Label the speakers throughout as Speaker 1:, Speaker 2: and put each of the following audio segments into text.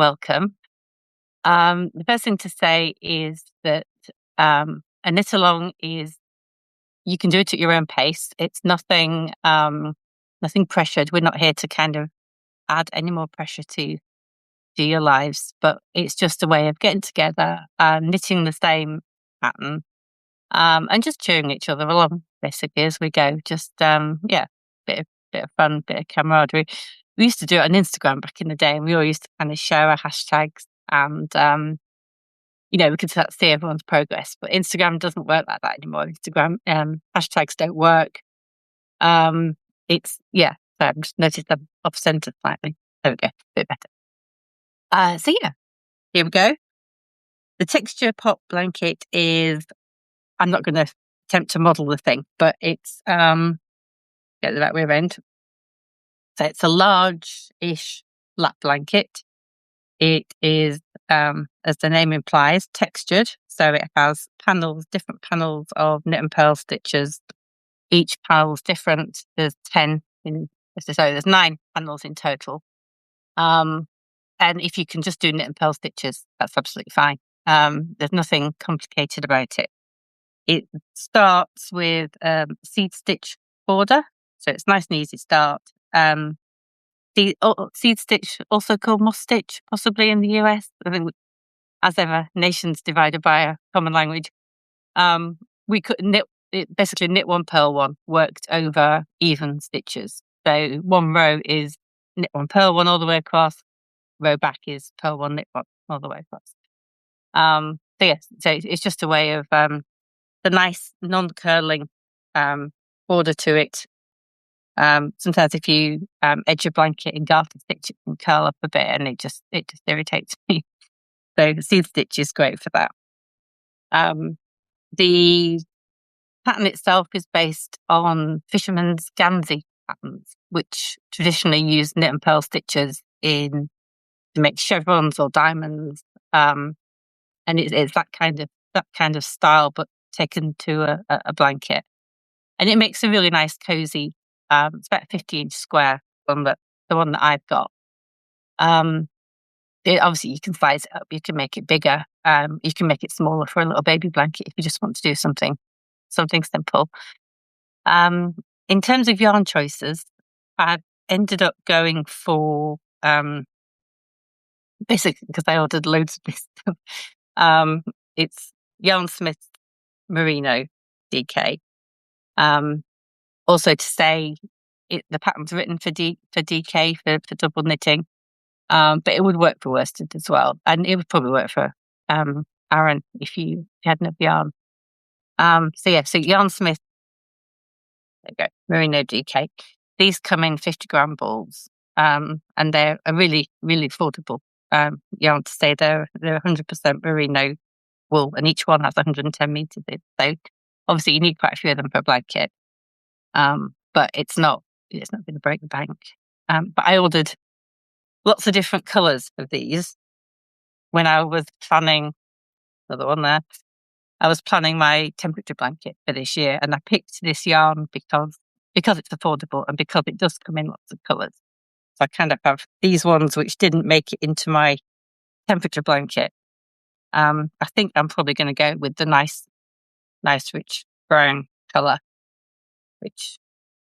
Speaker 1: welcome. The first thing to say is that a knit along is you can do it at your own pace. It's nothing pressured. We're not here to kind of add any more pressure to your lives, but it's just a way of getting together, knitting the same pattern, and just cheering each other along basically as we go. Just bit of fun, bit of camaraderie. We used to do it on Instagram back in the day, and we all used to kind of share our hashtags, and we could see everyone's progress. But Instagram doesn't work like that anymore. Instagram hashtags don't work. So I've just noticed I'm off centre slightly. There we go, a bit better. Here we go. The texture pop blanket is, I'm not going to attempt to model the thing, but it's, get the right way around. So it's a large-ish lap blanket. It is, as the name implies, textured. So it has different panels of knit and purl stitches. Each panel is different. There's 9 panels in total. And if you can just do knit and purl stitches, that's absolutely fine. There's nothing complicated about it. It starts with seed stitch border, so it's nice and easy to start. The seed stitch, also called moss stitch, possibly in the US. I think, as ever, nations divided by a common language. We could basically knit one, purl one, worked over even stitches. So one row is knit one, purl one all the way across. Row back is purl one, knit one all the way across. So it's just a way of the nice non-curling border to it. Sometimes if you edge a blanket in garter stitch, it can curl up a bit, and it just irritates me. So the seed stitch is great for that. The pattern itself is based on fisherman's Gansey patterns, which traditionally use knit and purl stitches to make chevrons or diamonds, and it's that kind of style, but taken to a blanket, and it makes a really nice cozy. It's about a 50-inch square, the one that I've got. Obviously, you can size it up. You can make it bigger. You can make it smaller for a little baby blanket if you just want to do something simple. In terms of yarn choices, I've ended up going for basically, because I ordered loads of this stuff. It's Yarn Smith Merino DK. Also to say, the pattern's written for DK for double knitting, but it would work for worsted as well, and it would probably work for Aaron if you had enough yarn. So Yarn Smith, there you go, Merino DK. These come in 50-gram balls, and they're a really, really affordable yarn to say. They're 100% merino wool, and each one has 110 meters in. So obviously you need quite a few of them per blanket. But it's not going to break the bank. But I ordered lots of different colours of these when I was planning, another one there, I was planning my temperature blanket for this year, and I picked this yarn because it's affordable and because it does come in lots of colours. So I kind of have these ones which didn't make it into my temperature blanket. I think I'm probably going to go with the nice rich brown colour, which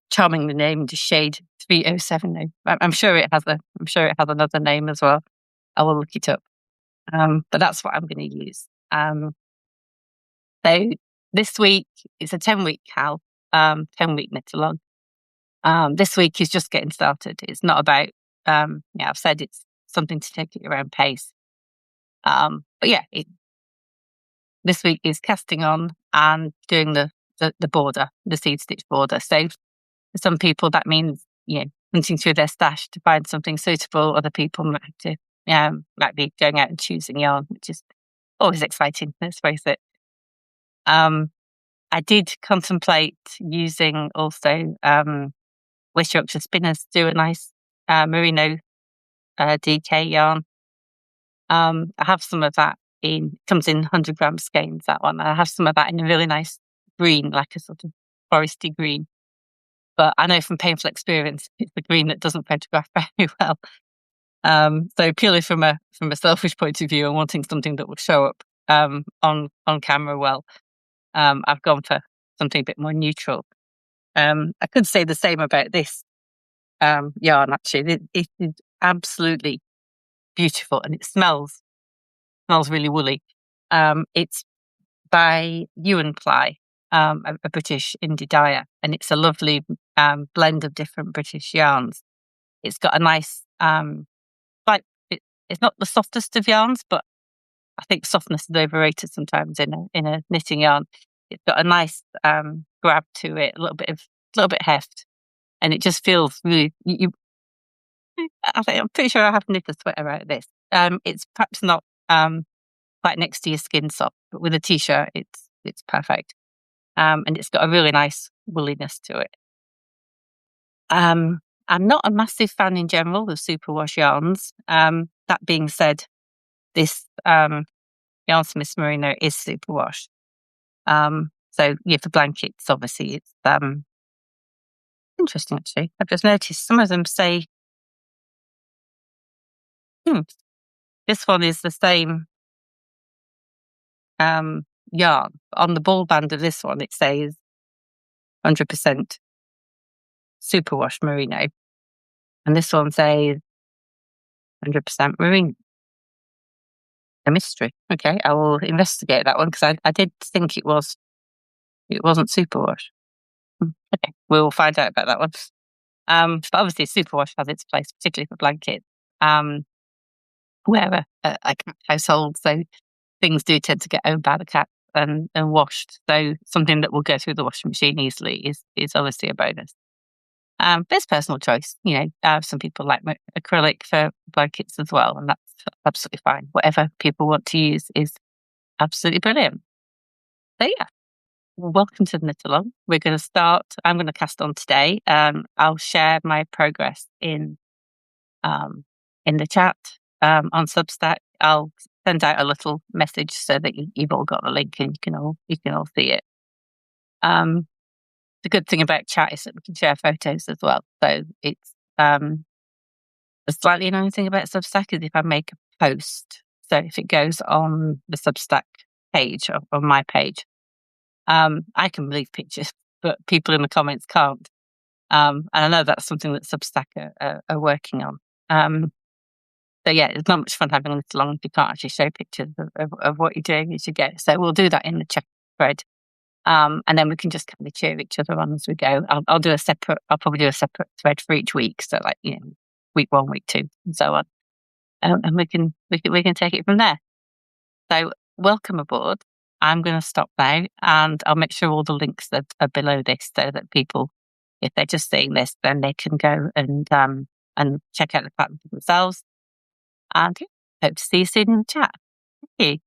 Speaker 1: charmingly named shade 307. I'm sure it has another name as well. I will look it up. But that's what I'm going to use. So this week it's a 10-week KAL, 10-week knit along. This week is just getting started. It's not about, I've said it's something to take at your own pace. This week is casting on and doing the border, the seed stitch border. So for some people that means, hunting through their stash to find something suitable. Other people might be going out and choosing yarn, which is always exciting, let's face it. I did contemplate using also West Yorkshire Spinners to do a nice merino DK yarn. I have some of that comes in 100-gram skeins, that one. I have some of that in a really nice green, like a sort of foresty green. But I know from painful experience, it's the green that doesn't photograph very well. So purely from a selfish point of view and wanting something that will show up on camera well, I've gone for something a bit more neutral. I could say the same about this yarn. Actually, it is absolutely beautiful, and it smells really woolly. It's by Ewan Ply, a British indie dyer, and it's a lovely blend of different British yarns. It's got a nice like it's not the softest of yarns, but I think softness is overrated sometimes in a knitting yarn. It's got a nice grab to it, a little bit heft, and it just feels really. I'm pretty sure I have knit a sweater out of this. It's perhaps not quite next to your skin soft, but with a t-shirt, it's perfect. And it's got a really nice woolliness to it. I'm not a massive fan in general of superwash yarns. That being said, this Yarnsmiths Merino is superwash. So yeah, for blankets, obviously, it's interesting actually. I've just noticed some of them say, this one is the same yarn. On the ball band of this one, it says 100% superwash merino, and this one says 100% merino. A mystery. Okay, I will investigate that one because I did think it wasn't superwash. Okay, we'll find out about that one. But obviously, superwash has its place, particularly for blankets. We're a cat household, so things do tend to get owned by the cat and washed. So something that will go through the washing machine easily is obviously a bonus. But it's personal choice. Some people like acrylic for blankets as well, and that's absolutely fine. Whatever people want to use is absolutely brilliant. So yeah, welcome to the Knit Along. We're going to start. I'm going to cast on today. I'll share my progress in the chat on Substack. I'll send out a little message so that you've all got the link and you can all see it. The good thing about chat is that we can share photos as well. So it's the slightly annoying thing about Substack is if I make a post. So if it goes on the Substack page or on my page, I can leave pictures, but people in the comments can't. And I know that's something that Substack are working on. So yeah, it's not much fun having a little long if you can't actually show pictures of what you're doing as you go. So we'll do that in the chat thread. And then we can just kind of cheer each other on as we go. I'll probably do a separate thread for each week. So like, week 1, week 2, and so on. And we can take it from there. So welcome aboard. I'm going to stop now, and I'll make sure all the links are below this so that people, if they're just seeing this, then they can go and check out the pattern for themselves. And hope to see you soon in the chat. Thank you.